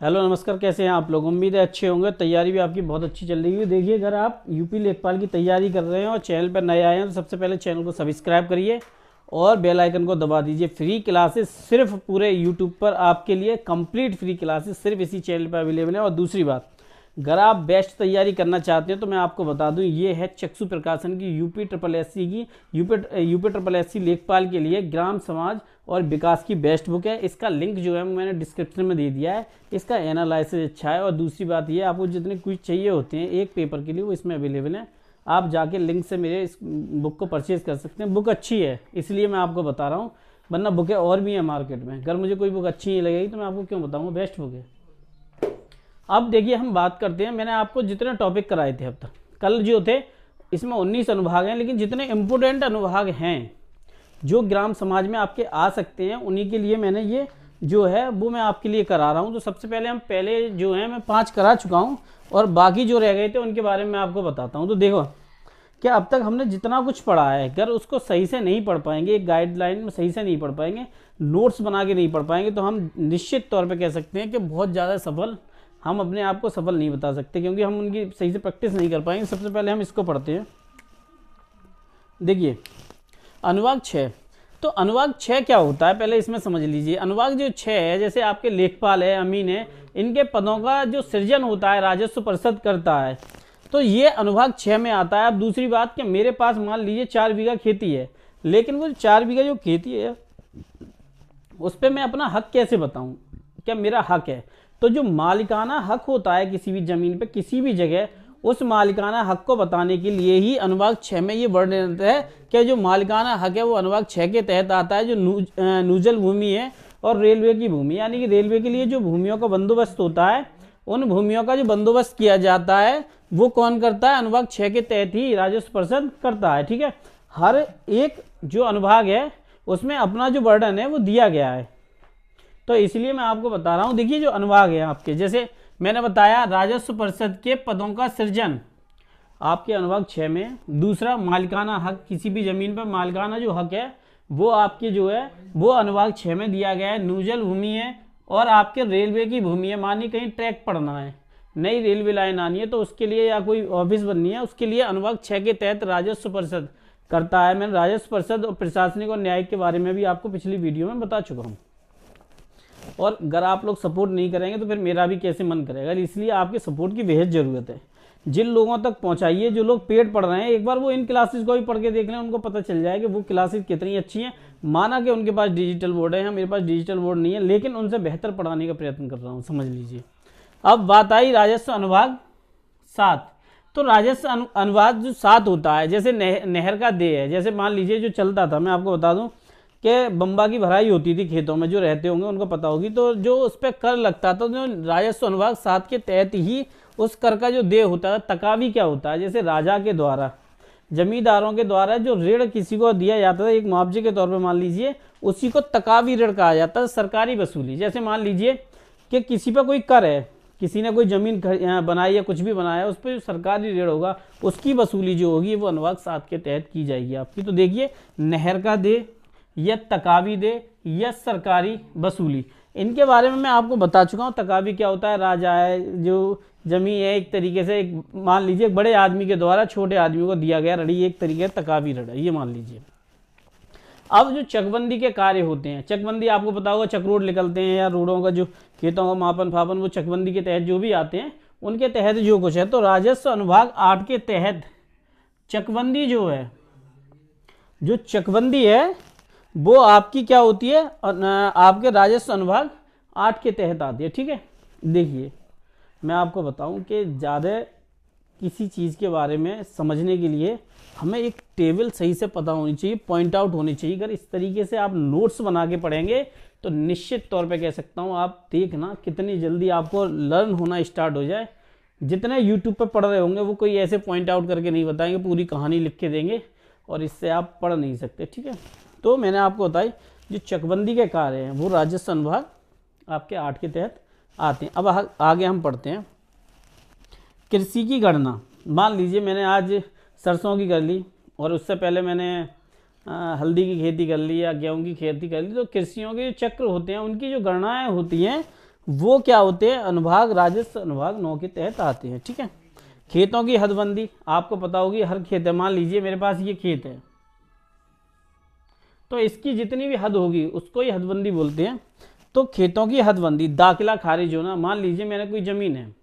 Hello नमस्कार, कैसे हैं आप लोग। उम्मीद है अच्छे होंगे। तैयारी भी आपकी बहुत अच्छी चल रही है। देखिए, अगर आप यूपी लेखपाल की तैयारी कर रहे हैं और चैनल पर नए आए हैं तो सबसे पहले चैनल को सब्सक्राइब करिए और बेल आइकन को दबा दीजिए। फ्री क्लासेस सिर्फ पूरे यूट्यूब पर आपके लिए, कंप्लीट फ्री क्लासेस सिर्फ इसी चैनल पर अवेलेबल है। और दूसरी बात, अगर आप बेस्ट तैयारी करना चाहते हैं तो मैं आपको बता दूं, ये है चक्षु प्रकाशन की यूपी ट्रिपल एस सी की यूपी ट्रिपल एस सी लेखपाल के लिए ग्राम समाज और विकास की बेस्ट बुक है। इसका लिंक जो है मैंने डिस्क्रिप्शन में दे दिया है। इसका एनालिसिस अच्छा है। और दूसरी बात ये, आपको जितने क्विज चाहिए होते हैं एक पेपर के लिए वो इसमें अवेलेबल है। आप जाके लिंक से मेरे इस बुक को परचेज कर सकते हैं। बुक अच्छी है इसलिए मैं आपको बता रहा हूँ, वरना बुकें और भी हैं मार्केट में। अगर मुझे कोई बुक अच्छी नहीं लगेगी तो मैं आपको क्यों बताऊँगा, बेस्ट बुक है। अब देखिए, हम बात करते हैं, मैंने आपको जितने टॉपिक कराए थे अब तक, कल जो थे इसमें 19 अनुभाग हैं, लेकिन जितने इम्पोर्टेंट अनुभाग हैं जो ग्राम समाज में आपके आ सकते हैं उन्हीं के लिए मैंने ये जो है वो मैं आपके लिए करा रहा हूँ। तो सबसे पहले हम पहले जो है मैं 5 करा चुका हूँ और बाकी जो रह गए थे उनके बारे में मैं आपको बताता हूँ। तो देखो, क्या अब तक हमने जितना कुछ पढ़ा है, अगर उसको सही से नहीं पढ़ पाएंगे, एक गाइडलाइन में सही से नहीं पढ़ पाएंगे, नोट्स बना के नहीं पढ़ पाएंगे, तो हम निश्चित तौर पर कह सकते हैं कि बहुत ज़्यादा सफल, हम अपने आप को सफल नहीं बता सकते, क्योंकि हम उनकी सही से प्रैक्टिस नहीं कर पाएंगे। सबसे पहले हम इसको पढ़ते हैं। देखिए, अनुभाग 6। तो अनुभाग 6 क्या होता है पहले इसमें समझ लीजिए। अनुभाग जो 6 है, जैसे आपके लेखपाल है, अमीन है, इनके पदों का जो सृजन होता है राजस्व परिषद करता है, तो ये अनुभाग 6 में आता है। अब दूसरी बात कि मेरे पास मान लीजिए 4 बीघा खेती है, लेकिन वो 4 बीघा जो खेती है उस पर मैं अपना हक कैसे बताऊं, क्या मेरा हक है। तो जो मालिकाना हक होता है किसी भी जमीन पे किसी भी जगह, उस मालिकाना हक को बताने के लिए ही अनुभाग 6 में ये वर्णन रहता है कि जो मालिकाना हक है वो अनुभाग 6 के तहत आता है। जो नूजल भूमि है और रेलवे की भूमि, यानी कि रेलवे के लिए जो भूमियों का बंदोबस्त होता है, उन भूमियों का जो बंदोबस्त किया जाता है वो कौन करता है, अनुभाग 6 के तहत ही राजस्व परिषद करता है। ठीक है, हर एक जो अनुभाग है उसमें अपना जो वर्णन है वो दिया गया है, तो इसलिए मैं आपको बता रहा हूं। देखिए, जो अनुभाग है आपके, जैसे मैंने बताया राजस्व परिषद के पदों का सृजन आपके अनुभाग 6 में। दूसरा, मालिकाना हक, किसी भी जमीन पर मालिकाना जो हक है वो आपके जो है वो अनुभाग 6 में दिया गया है। नूजल भूमि है और आपके रेलवे की भूमि है, मानिए कहीं ट्रैक पड़ना है, नई रेलवे लाइन आनी है, तो उसके लिए या कोई ऑफिस बननी है, उसके लिए अनुभाग 6 के तहत राजस्व परिषद करता है। मैंने राजस्व परिषद और प्रशासनिक और न्यायिक के बारे में भी आपको पिछली वीडियो में बता चुका हूँ। और अगर आप लोग सपोर्ट नहीं करेंगे तो फिर मेरा भी कैसे मन करेगा, इसलिए आपके सपोर्ट की बेहद ज़रूरत है। जिन लोगों तक पहुंचाइए, जो लोग पेड पढ़ रहे हैं, एक बार वो इन क्लासेस को भी पढ़ के देख लें, उनको पता चल जाए कि वो क्लासेस कितनी अच्छी हैं। माना कि उनके पास डिजिटल बोर्ड है, मेरे पास डिजिटल बोर्ड नहीं है, लेकिन उनसे बेहतर पढ़ाने का प्रयत्न कर रहा हूँ, समझ लीजिए। अब बात आई राजस्व अनुभाग 7। तो राजस्व अनुभाग जो 7 होता है, जैसे नहर का देय है, जैसे मान लीजिए जो चलता था, मैं आपको बता दूं कि बम्बा की भराई होती थी खेतों में, जो रहते होंगे उनको पता होगी, तो जो उस पर कर लगता था, जो राजस्व अनुभाग 7 के तहत ही उस कर का जो देय होता है। तकावी क्या होता है, जैसे राजा के द्वारा, जमींदारों के द्वारा जो ऋण किसी को दिया जाता था एक मुआवजे के तौर पर, मान लीजिए, उसी को तकावी ऋण कहा जाता है, सरकारी वसूली। जैसे मान लीजिए कि किसी पर कोई कर है, किसी ने कोई जमीन बनाई या कुछ भी बनाया, उस पर जो सरकारी ऋण होगा उसकी वसूली जो होगी वो अनुभाग 7 के तहत की जाएगी आपकी। तो देखिए, नहर का देय या तकावी दे या सरकारी वसूली, इनके बारे में मैं आपको बता चुका हूँ। तकावी क्या होता है, राजा है, जो जमीन है एक तरीके से, एक मान लीजिए बड़े आदमी के द्वारा छोटे आदमी को दिया गया ऋण, एक तरीके से तकावी ऋण है, ये मान लीजिए। अब जो चकबंदी के कार्य होते हैं, चकबंदी आपको पता होगा, चकरोड निकलते हैं या रोडों का जो खेतों का मापन फापन, वो चकबंदी के तहत जो भी आते हैं उनके तहत जो कुछ है। तो राजस्व अनुभाग 8 के तहत चकबंदी जो है, जो चकबंदी है वो आपकी क्या होती है, आपके राजस्व अनुभाग 8 के तहत आती है। ठीक है, देखिए मैं आपको बताऊं कि ज़्यादा किसी चीज़ के बारे में समझने के लिए हमें एक टेबल सही से पता होनी चाहिए, पॉइंट आउट होनी चाहिए। अगर इस तरीके से आप नोट्स बना के पढ़ेंगे तो निश्चित तौर पे कह सकता हूँ, आप देखना कितनी जल्दी आपको लर्न होना स्टार्ट हो जाए। जितने यूट्यूब पे पढ़ रहे होंगे वो कोई ऐसे पॉइंट आउट करके नहीं बताएंगे, पूरी कहानी लिख के देंगे और इससे आप पढ़ नहीं सकते। ठीक है, तो मैंने आपको बताई जो चकबंदी के कार्य हैं वो राजस्व अनुभाग आपके 8 के तहत आते हैं। अब आगे हम पढ़ते हैं कृषि की गणना। मान लीजिए मैंने आज सरसों की कर ली और उससे पहले मैंने हल्दी की खेती कर ली या गेहूं की खेती कर ली, तो कृषियों के जो चक्र होते हैं उनकी जो गणनाएं होती हैं वो क्या होते हैं, अनुभाग राजस्व अनुभाग 9 के तहत आते हैं। ठीक है, खेतों की हदबंदी आपको पता होगी, हर खेत है, मान लीजिए मेरे पास ये खेत है, तो इसकी जितनी भी हद होगी उसको ही हदबंदी बोलते हैं। तो खेतों की हदबंदी, दाखिला खारिज होना, मान लीजिए मैंने कोई ज़मीन है,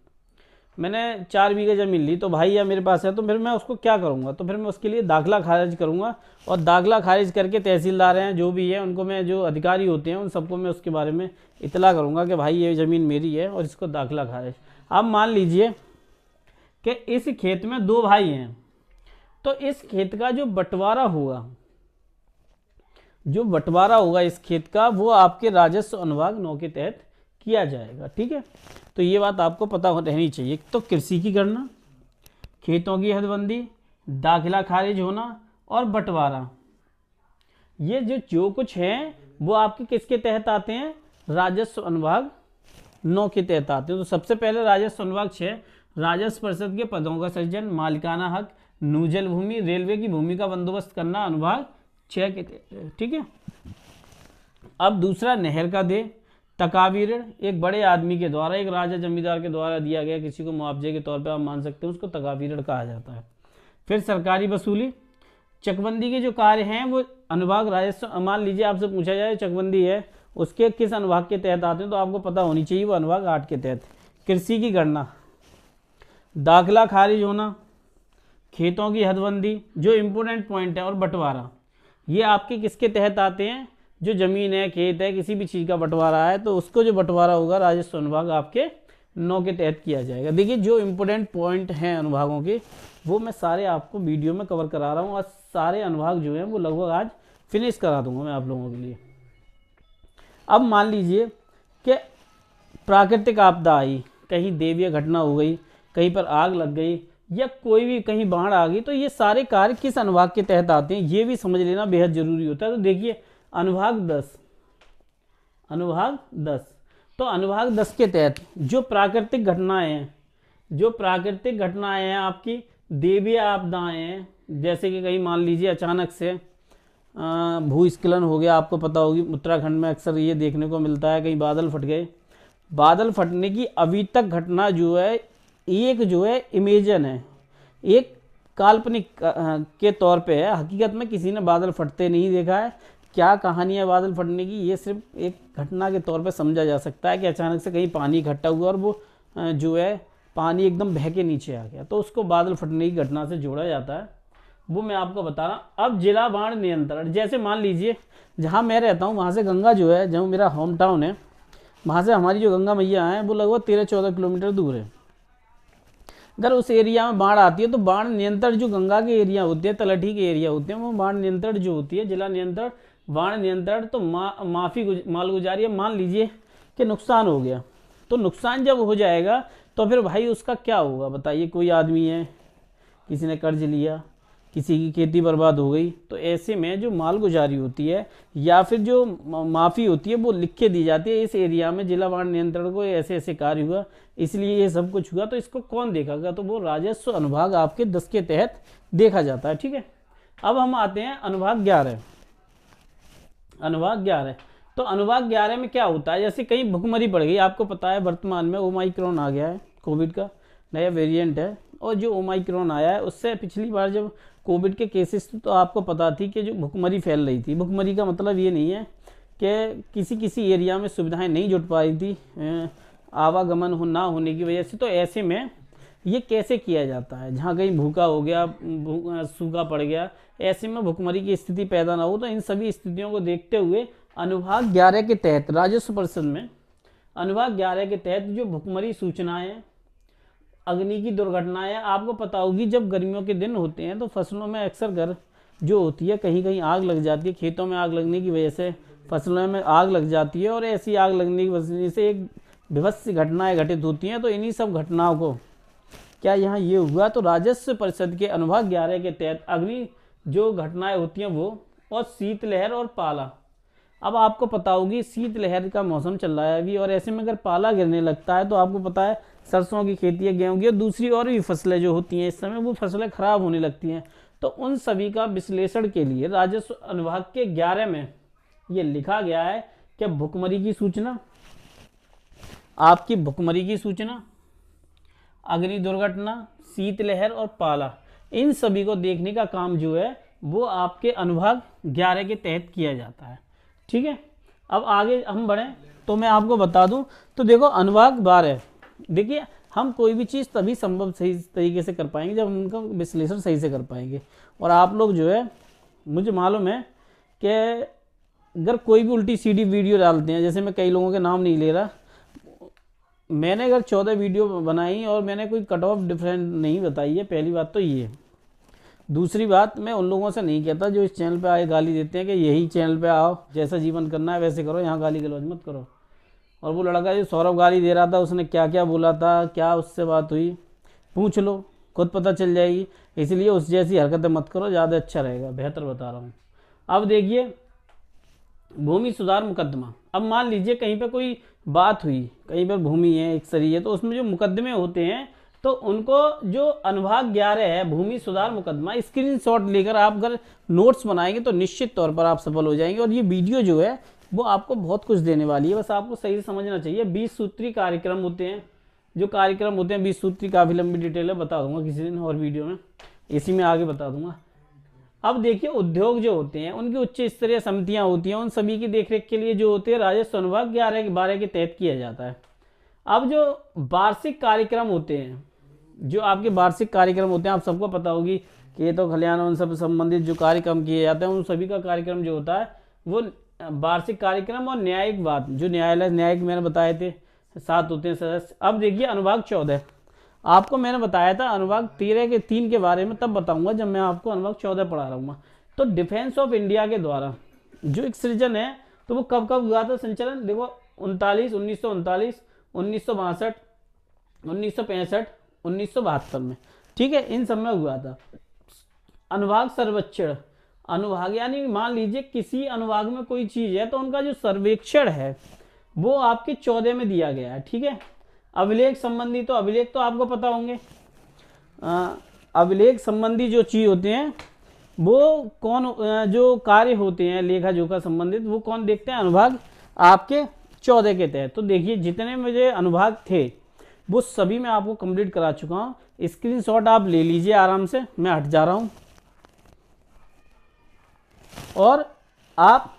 मैंने 4 बीघे ज़मीन ली, तो भाई या मेरे पास है, तो फिर मैं उसको क्या करूँगा, तो फिर मैं उसके लिए दाखिला खारिज करूँगा, और दाखिला खारिज करके तहसीलदार हैं जो भी है उनको मैं, जो अधिकारी होते हैं उन सबको मैं उसके बारे में इतला करूँगा कि भाई ये ज़मीन मेरी है और इसको दाखिला खारिज। अब मान लीजिए कि इस खेत में 2 भाई हैं, तो इस खेत का जो बंटवारा होगा, जो बंटवारा होगा इस खेत का, वो आपके राजस्व अनुभाग 9 के तहत किया जाएगा। ठीक है, तो ये बात आपको पता रहनी चाहिए। तो कृषि की गणना, खेतों की हदबंदी, दाखिला खारिज होना और बंटवारा, ये जो कुछ है वो आपके किसके तहत आते हैं, राजस्व अनुभाग 9 के तहत आते हैं। तो सबसे पहले राजस्व अनुभाग 6, राजस्व परिषद के पदों का सृजन, मालिकाना हक, नूजल भूमि, रेलवे की भूमि का बंदोबस्त करना, अनुभाग 6 के तहत। ठीक है, अब दूसरा नहर का दे, तकावी ऋण, एक बड़े आदमी के द्वारा, एक राजा जमींदार के द्वारा दिया गया किसी को मुआवजे के तौर पे आप मान सकते हैं, उसको तकावी ऋण कहा जाता है। फिर सरकारी वसूली, चकबंदी के जो कार्य हैं वो अनुभाग राजस्व, मान लीजिए आपसे पूछा जाए चकबंदी है उसके किस अनुभाग के तहत आते हैं, तो आपको पता होनी चाहिए वो अनुभाग 8 के तहत। कृषि की गणना, दाखिला खारिज होना, खेतों की हदबंदी, जो इम्पोर्टेंट पॉइंट है, और बंटवारा, ये आपके किसके तहत आते हैं, जो ज़मीन है, खेत है, किसी भी चीज़ का बंटवारा है तो उसको जो बंटवारा होगा राजस्व अनुभाग आपके 9 के तहत किया जाएगा। देखिए जो इम्पोर्टेंट पॉइंट हैं अनुभागों के वो मैं सारे आपको वीडियो में कवर करा रहा हूँ, और सारे अनुभाग जो हैं वो लगभग आज फिनिश करा दूंगा मैं आप लोगों के लिए। अब मान लीजिए कि प्राकृतिक आपदा आई, कहीं दैवीय घटना हो गई, कहीं पर आग लग गई, या कोई भी कहीं बाढ़ आ गई, तो ये सारे कार्य किस अनुभाग के तहत आते हैं ये भी समझ लेना बेहद जरूरी होता है। तो देखिए अनुभाग 10, अनुभाग 10, तो अनुभाग 10 के तहत जो प्राकृतिक घटनाएं हैं, जो प्राकृतिक घटनाएं हैं आपकी दैवीय आपदाएं हैं, जैसे कि कहीं मान लीजिए अचानक से भूस्खलन हो गया, आपको पता होगी उत्तराखंड में अक्सर ये देखने को मिलता है, कहीं बादल फट गए, बादल फटने की अभी तक घटना जो है एक जो है इमेजन है, एक काल्पनिक के तौर पे है, हकीकत में किसी ने बादल फटते नहीं देखा है। क्या कहानी है बादल फटने की, ये सिर्फ एक घटना के तौर पे समझा जा सकता है कि अचानक से कहीं पानी इकट्ठा हुआ और वो जो है पानी एकदम बह के नीचे आ गया, तो उसको बादल फटने की घटना से जोड़ा जाता है, वो मैं आपको बता रहा। अब जिला बाढ़ नियंत्रण, जैसे मान लीजिए जहाँ मैं रहता हूँ वहाँ से गंगा जो है, जहाँ मेरा होम टाउन है, वहाँ से हमारी जो गंगा मैया हैं वो लगभग 13-14 किलोमीटर दूर है। अगर उस एरिया में बाढ़ आती है तो बाढ़ नियंत्रण जो गंगा के एरिया होते हैं, तलहटी के एरिया होते हैं, वो बाढ़ नियंत्रण जो होती है, जिला नियंत्रण, बाढ़ नियंत्रण, तो मालगुजारी, मान लीजिए कि नुकसान हो गया, तो नुकसान जब हो जाएगा तो फिर भाई उसका क्या होगा बताइए। कोई आदमी है, किसी ने कर्ज लिया, किसी की खेती बर्बाद हो गई, तो ऐसे में जो मालगुजारी होती है या फिर जो माफ़ी होती है वो लिख के दी जाती है, इस एरिया में जिला बाढ़ नियंत्रण को ऐसे ऐसे कार्य हुआ, इसलिए ये सब कुछ हुआ, तो इसको कौन देखेगा, तो वो राजस्व अनुभाग आपके 10 के तहत देखा जाता है। ठीक है, अब हम आते हैं अनुभाग 11। अनुभाग 11, तो अनुभाग 11 में क्या होता है, जैसे कहीं भुखमरी पड़ गई, आपको पता है वर्तमान में ओमाइक्रॉन आ गया है, कोविड का नया वेरिएंट है, और जो ओमाइक्रॉन आया है उससे पिछली बार जब कोविड के केसेस तो आपको पता थी कि जो भुखमरी फैल रही थी। भुखमरी का मतलब ये नहीं है कि किसी किसी एरिया में सुविधाएं नहीं जुट पा रही थी आवागमन ना होने की वजह से, तो ऐसे में ये कैसे किया जाता है, जहाँ कहीं भूखा हो गया, सूखा पड़ गया, ऐसे में भुखमरी की स्थिति पैदा ना हो, तो इन सभी स्थितियों को देखते हुए अनुभाग 11 के तहत राजस्व परिषद में अनुभाग 11 के तहत जो भुखमरी सूचनाएं, अग्नि की दुर्घटनाएं, आपको पता होगी जब गर्मियों के दिन होते हैं तो फसलों में अक्सर जो होती है कहीं कहीं आग लग जाती है, खेतों में आग लगने की वजह से फसलों में आग लग जाती है, और ऐसी आग लगने की वजह से एक विभत्स घटनाएं घटित होती हैं। तो इन्हीं सब घटनाओं को क्या यहाँ ये हुआ, तो राजस्व परिषद के अनुभाग 11 के तहत अग्नि जो घटनाएं होती हैं वो, और शीतलहर और पाला। अब आपको पता होगी शीतलहर का मौसम चल रहा है अभी, और ऐसे में अगर पाला गिरने लगता है तो आपको पता है सरसों की खेती है, गेहूं की, और दूसरी और भी फसलें जो होती हैं इस समय वो फसलें खराब होने लगती हैं। तो उन सभी का विश्लेषण के लिए राजस्व अनुभाग के 11 में ये लिखा गया है कि भुखमरी की सूचना, आपकी भुखमरी की सूचना, अग्नि दुर्घटना, शीतलहर और पाला, इन सभी को देखने का काम जो है वो आपके अनुभाग 11 के तहत किया जाता है। ठीक है, अब आगे हम बढ़ें तो मैं आपको बता दूं, तो देखो अनुभाग 12, देखिए हम कोई भी चीज़ तभी संभव सही तरीके से कर पाएंगे जब हम उनका विश्लेषण सही से कर पाएंगे। और आप लोग जो है, मुझे मालूम है कि अगर कोई भी उल्टी सीधी वीडियो डालते हैं, जैसे मैं कई लोगों के नाम नहीं ले रहा, मैंने अगर 14 वीडियो बनाई और मैंने कोई कट ऑफ डिफरेंट नहीं बताई है, पहली बात तो ये है। दूसरी बात, मैं उन लोगों से नहीं कहता जो इस चैनल पे आए गाली देते हैं कि यही चैनल पे आओ, जैसा जीवन करना है वैसे करो, यहाँ गाली गलौज मत करो। और वो लड़का जो सौरभ गाली दे रहा था, उसने क्या क्या बोला था, क्या उससे बात हुई, पूछ लो, खुद पता चल जाएगी। इसलिए उस जैसी हरकतें मत करो, ज़्यादा अच्छा रहेगा, बेहतर बता रहा हूँ। अब देखिए भूमि सुधार मुकदमा, अब मान लीजिए कहीं पे कोई बात हुई, कहीं पर भूमि है, एक सरी है, तो उसमें जो मुकदमे होते हैं तो उनको जो अनुभाग 11 है भूमि सुधार मुकदमा, स्क्रीनशॉट लेकर आप अगर नोट्स बनाएंगे तो निश्चित तौर पर आप सफल हो जाएंगे। और ये वीडियो जो है वो आपको बहुत कुछ देने वाली है, बस आपको सही से समझना चाहिए। 20 सूत्री कार्यक्रम होते हैं, जो कार्यक्रम होते हैं 20 सूत्री, काफ़ी लंबी डिटेल है, बता दूंगा किसी दिन और वीडियो में, इसी में आगे बता दूंगा। अब देखिए उद्योग जो होते हैं उनकी उच्च स्तरीय समितियां होती हैं, उन सभी की देखरेख के लिए जो होते हैं राजस्व अनुभाग 11 के तहत किया जाता है। अब जो वार्षिक कार्यक्रम होते हैं, जो आपके वार्षिक कार्यक्रम होते हैं, आप सबको पता होगी कि ये तो खलिहान उन सब संबंधित जो कार्यक्रम किए जाते हैं, उन सभी का कार्यक्रम जो होता है वो वार्षिक कार्यक्रम और न्यायिक बात, जो न्यायिक मैंने बताए थे 7 होते हैं सदस्य। अब देखिए अनुभाग 14, आपको मैंने बताया था अनुभाग 13 के 3 के बारे में तब बताऊंगा जब मैं आपको अनुभाग 14 पढ़ा रहूँगा। तो डिफेंस ऑफ इंडिया के द्वारा जो एक सृजन है, तो वो कब कब हुआ था संचलन, देखो 1939, 1962, 1965, 1972 में, ठीक है, इन सब में हुआ था। अनुभाग सर्वेक्षण, अनुभाग यानी मान लीजिए किसी अनुभाग में कोई चीज़ है तो उनका जो सर्वेक्षण है वो आपके 14 में दिया गया है। ठीक है, अभिलेख संबंधी, तो अभिलेख तो आपको पता होंगे, अभिलेख संबंधी जो चीज होते हैं वो कौन, जो कार्य होते हैं लेखा जोखा संबंधित, वो कौन देखते हैं, अनुभाग आपके 14 के तहत। तो देखिए जितने मुझे अनुभाग थे वो सभी मैं आपको कंप्लीट करा चुका हूँ। स्क्रीनशॉट आप ले लीजिए आराम से, मैं हट जा रहा हूँ। और आप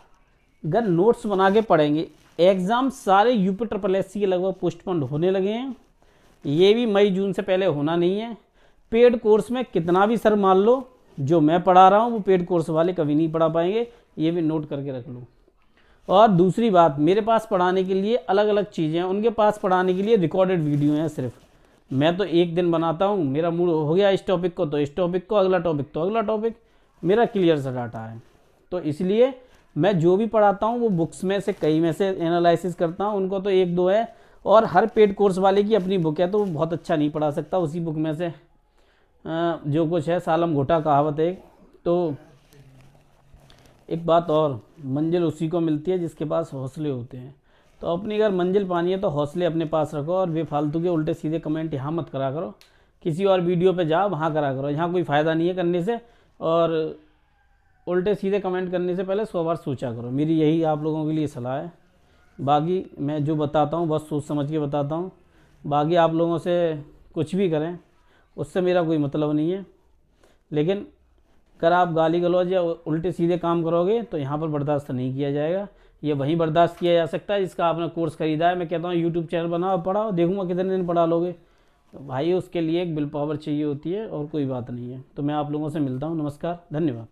अगर नोट्स बना के पढ़ेंगे, एग्ज़ाम सारे यूपी SSC के लगभग पोस्टपोन होने लगे हैं, ये भी मई जून से पहले होना नहीं है। पेड कोर्स में कितना भी सर मान लो जो मैं पढ़ा रहा हूँ वो पेड कोर्स वाले कभी नहीं पढ़ा पाएंगे, ये भी नोट करके रख लो। और दूसरी बात, मेरे पास पढ़ाने के लिए अलग अलग चीज़ें हैं, उनके पास पढ़ाने के लिए रिकॉर्डेड वीडियो हैं सिर्फ। मैं तो एक दिन बनाता हूँ, मेरा मूड हो गया इस टॉपिक को तो इस टॉपिक को, अगला टॉपिक तो अगला टॉपिक, मेरा क्लियर सा डाटा है। तो इसलिए मैं जो भी पढ़ाता हूँ वो बुक्स में से कई में से एनालिसिस करता हूँ, उनको तो 1-2 है, और हर पेड कोर्स वाले की अपनी बुक है तो वो बहुत अच्छा नहीं पढ़ा सकता, उसी बुक में से जो कुछ है, सालम घोटा कहावत है। तो एक बात और, मंजिल उसी को मिलती है जिसके पास हौसले होते हैं। तो अपनी अगर मंजिल पानी है तो हौसले अपने पास रखो, और बेफालतू के उल्टे सीधे कमेंट यहाँ मत करा करो, किसी और वीडियो पे जाओ वहाँ करा करो, यहाँ कोई फ़ायदा नहीं है करने से। और उल्टे सीधे कमेंट करने से पहले 100 बार सोचा करो, मेरी यही आप लोगों के लिए सलाह है। बाकी मैं जो बताता हूँ बहुत सोच समझ के बताता हूँ, बाकी आप लोगों से कुछ भी करें उससे मेरा कोई मतलब नहीं है। लेकिन अगर आप गाली गलौज या उल्टे सीधे काम करोगे तो यहाँ पर बर्दाश्त नहीं किया जाएगा, ये वहीं बर्दाश्त किया जा सकता है जिसका आपने कोर्स खरीदा है। मैं कहता हूँ यूट्यूब चैनल बनाओ, पढ़ाओ, देखूँगा कितने दिन पढ़ा लोगे। तो भाई उसके लिए एक विल पावर चाहिए होती है और कोई बात नहीं है। तो मैं आप लोगों से मिलता हूँ, नमस्कार, धन्यवाद।